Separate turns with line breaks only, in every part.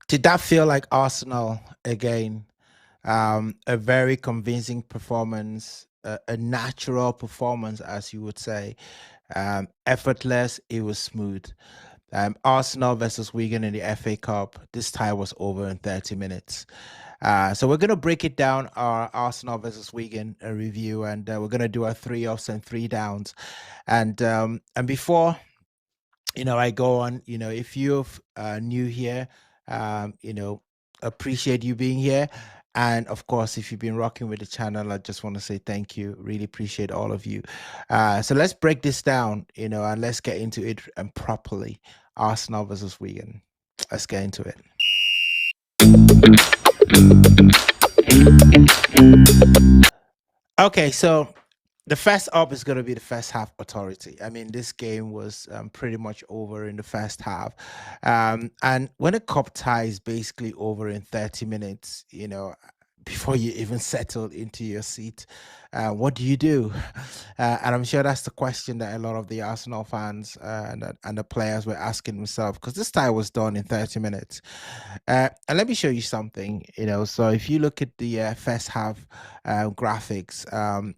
Did that feel like Arsenal again? A very convincing performance, a natural performance, as you would say. Effortless, it was smooth. Arsenal versus Wigan in the FA Cup. This tie was over in 30 minutes. So we're going to break it down, our Arsenal versus Wigan review, and we're going to do our three ups and three downs. And before I go on, if you're new here, appreciate you being here. And of course, if you've been rocking with the channel, I just want to say thank you. Really appreciate all of you. So let's break this down, and let's get into it and properly. Arsenal versus Wigan. Let's get into it. Okay, so the first up is going to be the first half authority. I mean, this game was pretty much over in the first half. And when a cup tie is basically over in 30 minutes, before you even settle into your seat, what do you do? And I'm sure that's the question that a lot of the Arsenal fans and the players were asking themselves, because this tie was done in 30 minutes. And let me show you something, so if you look at the first half graphics,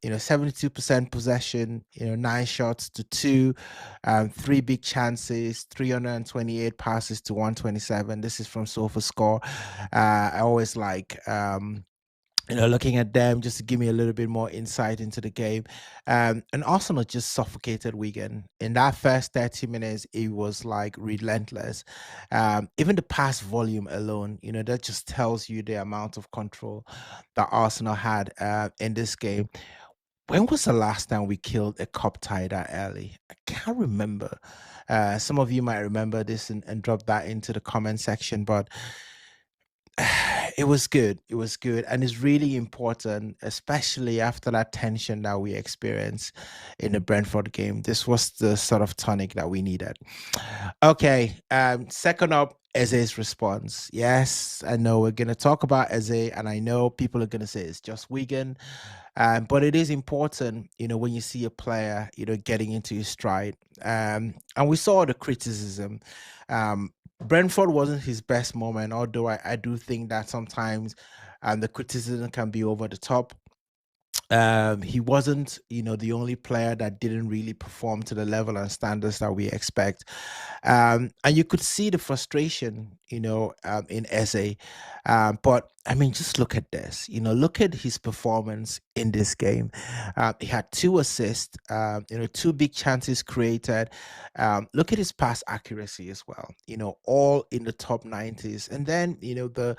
72% possession, 9 shots to 2, 3 big chances, 328 passes to 127. This is from SofaScore. I always like looking at them just to give me a little bit more insight into the game. And Arsenal just suffocated Wigan. In that first 30 minutes, it was like relentless. Even the pass volume alone, that just tells you the amount of control that Arsenal had in this game. When was the last time we killed a cup tie that early? I can't remember. Some of you might remember this and drop that into the comment section, but it was good. It was good. And it's really important, especially after that tension that we experienced in the Brentford game. This was the sort of tonic that we needed. Okay. Second up, Eze's response. Yes, I know we're going to talk about Eze, and I know people are going to say it's just Wigan. But it is important, when you see a player, getting into his stride. And we saw the criticism. Brentford wasn't his best moment, although I do think that sometimes the criticism can be over the top. He wasn't, the only player that didn't really perform to the level and standards that we expect. And you could see the frustration, in Eze. But I mean, just look at this, look at his performance in this game. He had 2 assists, 2 big chances created. Look at his pass accuracy as well, all in the top 90s. And then, the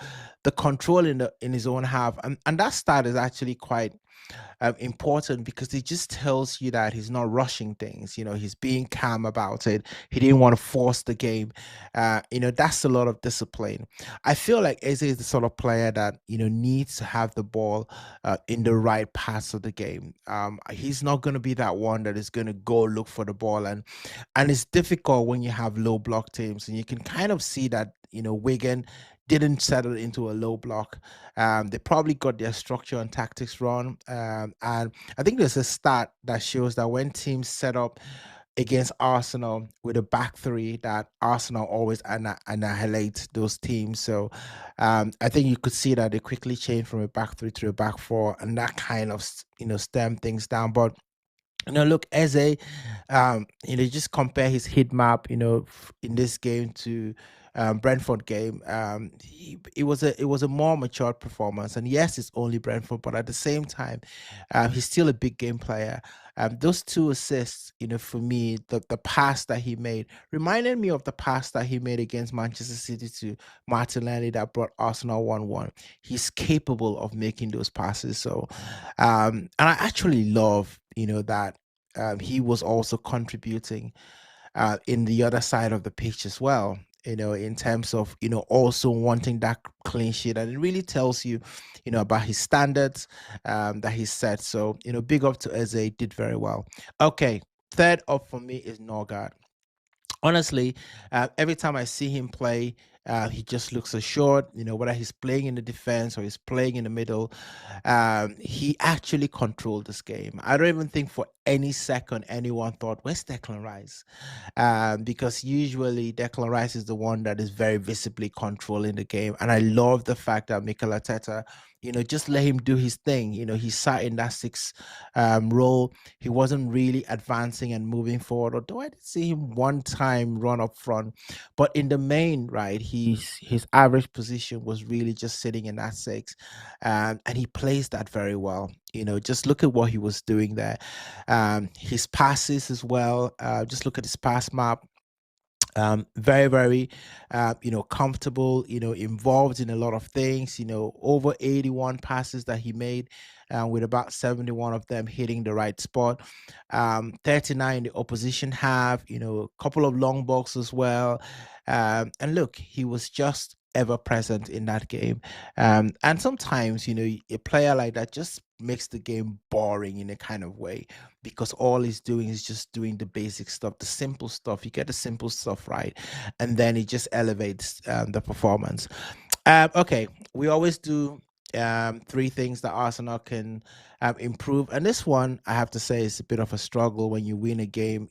control in his own half. And that stat is actually quite important, because it just tells you that he's not rushing things. He's being calm about it. He didn't want to force the game. That's a lot of discipline. I feel like Eze is the sort of player that needs to have the ball in the right parts of the game. He's not going to be that one that is going to go look for the ball, and it's difficult when you have low block teams, and you can kind of see that Wigan didn't settle into a low block. They probably got their structure and tactics wrong. And I think there's a stat that shows that when teams set up against Arsenal with a back three, that Arsenal always annihilate those teams. So I think you could see that they quickly changed from a back three to a back four, and that kind of stem things down. But look, Eze, just compare his heat map, in this game to Brentford game. It was a more matured performance, and yes, it's only Brentford, but at the same time, he's still a big game player. Those 2 assists, for me, the pass that he made reminded me of the pass that he made against Manchester City to Martinelli that brought Arsenal 1-1. He's capable of making those passes. So, and I actually love, that he was also contributing in the other side of the pitch as well, in terms of, also wanting that clean sheet. And it really tells you, about his standards that he set. So, big up to Eze, did very well. Okay, third up for me is Nørgaard. Honestly, every time I see him play, He just looks assured, whether he's playing in the defense or he's playing in the middle. He actually controlled this game. I don't even think for any second anyone thought, where's Declan Rice? Because usually Declan Rice is the one that is very visibly controlling the game. And I love the fact that Mikel Arteta, just let him do his thing. He sat in that six role. He wasn't really advancing and moving forward, although I did see him one time run up front. But in the main, right, his average position was really just sitting in that six. And he plays that very well. Just look at what he was doing there. His passes as well. Just look at his pass map. Very, very, comfortable, involved in a lot of things, over 81 passes that he made, with about 71 of them hitting the right spot. 39 the opposition have, a couple of long balls as well. And look, he was just ever present in that game. And sometimes, a player like that just makes the game boring in a kind of way, because all he's doing is just doing the basic stuff, the simple stuff. You get the simple stuff right, and then it just elevates the performance. Okay, we always do three things that Arsenal can improve, and this one I have to say is a bit of a struggle when you win a game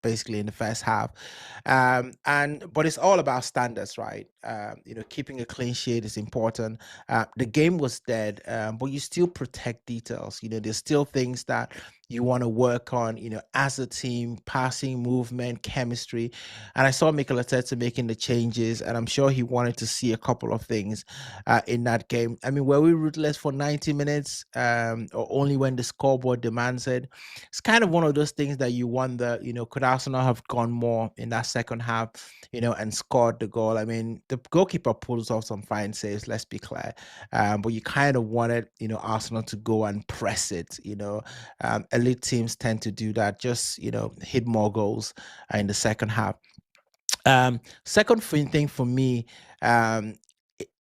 basically in the first half. But it's all about standards, right? Keeping a clean sheet is important. The game was dead, but you still protect details. There's still things that you want to work on, as a team, passing, movement, chemistry. And I saw Mikel Arteta making the changes, and I'm sure he wanted to see a couple of things in that game. I mean, were we ruthless for 90 minutes, or only when the scoreboard demands it? It's kind of one of those things that you wonder, could Arsenal have gone more in that second half, and scored the goal? I mean, the goalkeeper pulls off some fine saves, let's be clear. But you kind of wanted, Arsenal to go and press it, elite teams tend to do that, just, hit more goals in the second half. Second thing for me,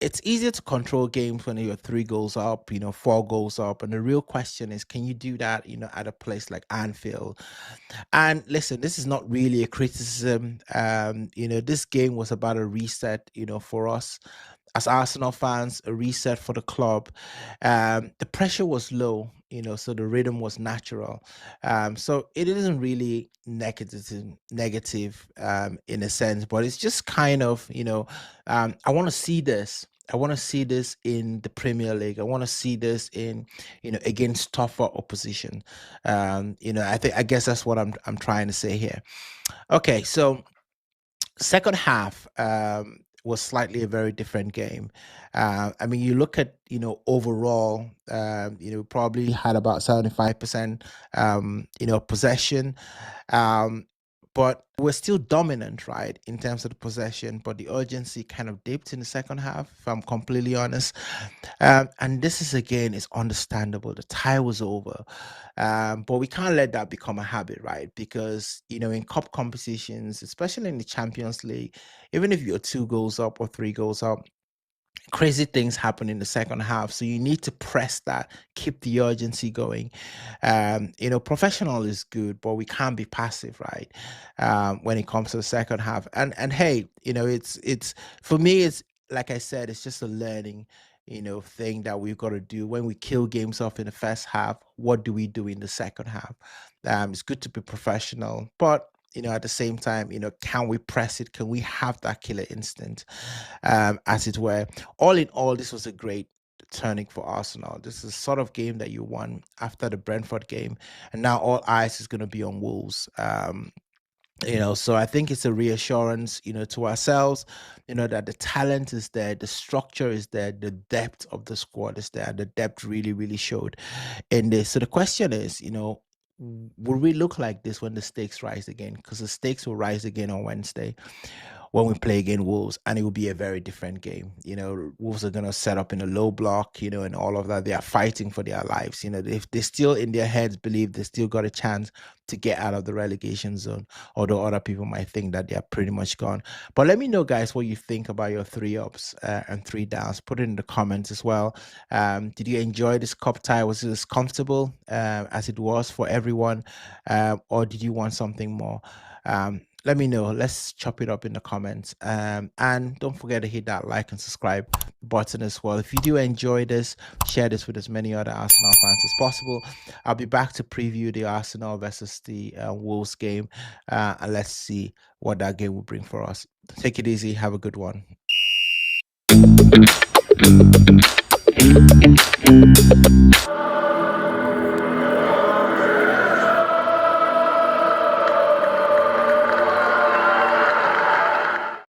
it's easier to control games when you're 3 goals up, 4 goals up. And the real question is, can you do that, at a place like Anfield? And listen, this is not really a criticism. This game was about a reset, for us as Arsenal fans, a reset for the club. The pressure was low, so the rhythm was natural. So it isn't really negative in a sense, but it's just kind of, I want to see this. I want to see this in the Premier League. I want to see this in, against tougher opposition. I guess that's what I'm trying to say here. Okay, so second half was slightly a very different game. I mean, you look at, overall, probably had about 75%, possession. But we're still dominant, right, in terms of the possession, but the urgency kind of dipped in the second half, if I'm completely honest. And this is, again, is understandable. The tie was over. But we can't let that become a habit, right? Because, in cup competitions, especially in the Champions League, even if you're 2 goals up or 3 goals up, crazy things happen in the second half. So you need to press that, keep the urgency going. Professional is good, but we can't be passive, right? When it comes to the second half. And hey, it's for me, it's like I said, it's just a learning, thing that we've got to do. When we kill games off in the first half, what do we do in the second half? It's good to be professional, but at the same time, can we press it? Can we have that killer instinct, as it were? All in all, this was a great turning for Arsenal. This is the sort of game that you won after the Brentford game, and now all eyes is going to be on Wolves. So I think it's a reassurance, to ourselves, that the talent is there, the structure is there, the depth of the squad is there. The depth really, really showed in this. So the question is, will we look like this when the stakes rise again? Because the stakes will rise again on Wednesday when we play against Wolves, and it will be a very different game. Wolves are going to set up in a low block, and all of that. They are fighting for their lives. If they still in their heads believe they still got a chance to get out of the relegation zone, although other people might think that they are pretty much gone. But let me know, guys, what you think about your 3 ups and 3 downs. Put it in the comments as well. Did you enjoy this cup tie? Was it as comfortable as it was for everyone, or did you want something more? let me know. Let's chop it up in the comments. And don't forget to hit that like and subscribe button as well. If you do enjoy this, share this with as many other Arsenal fans as possible. I'll be back to preview the Arsenal versus the Wolves game, and let's see what that game will bring for us. Take it easy. Have a good one.